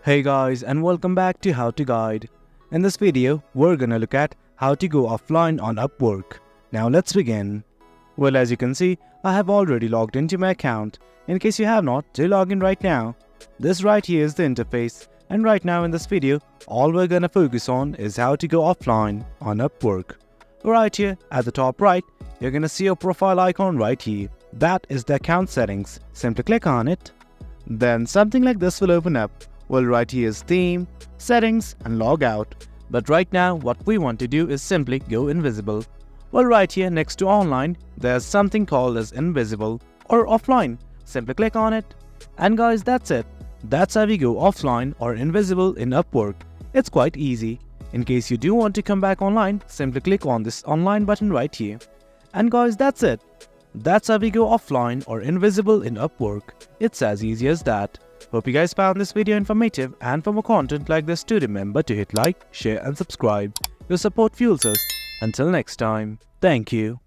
Hey guys, and welcome back to How to Guide. In this video, we're gonna look at how to go offline on Upwork. Now let's begin. Well, as you can see, I have already logged into my account. In case you have not, do log in right now. This right here is the interface, and right now in this video, all we're gonna focus on is how to go offline on Upwork. Right here at the top right, you're gonna see a profile icon right here. That is the account settings. Simply click on it. Then something like this will open up. Well, right here is theme, settings and log out. But right now what we want to do is simply go invisible. Well, right here next to online, there's something called as invisible or offline. Simply click on it. And guys, that's it. That's how we go offline or invisible in Upwork. It's quite easy. In case you do want to come back online, simply click on this online button right here. And guys, that's it. That's how we go offline or invisible in Upwork. It's as easy as that. Hope you guys found this video informative, and for more content like this, do remember to hit like, share and subscribe. Your support fuels us. Until next time, thank you.